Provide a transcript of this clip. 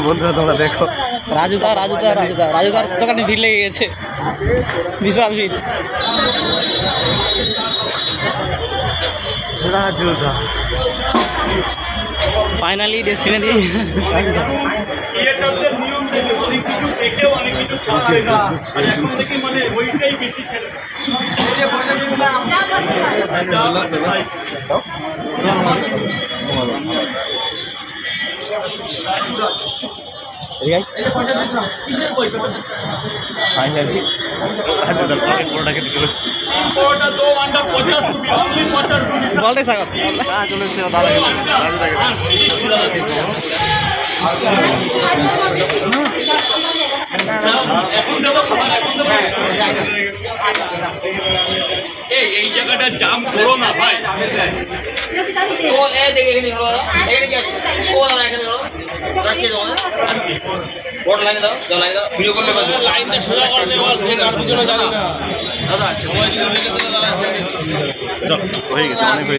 বন্ধুরা তোমরা দেখো রাজুদার দোকানে ভিড় লেগে গেছে, বিশাল ভিড়। রাজুদা ফাইনালি ডেস্টিনেশন। বলতে সাগর এই জায়গাটা জাম করো না ভাই। লাইনটা সোজা করে দেবো, জানি না দাদা হয়ে গেছে অনেক।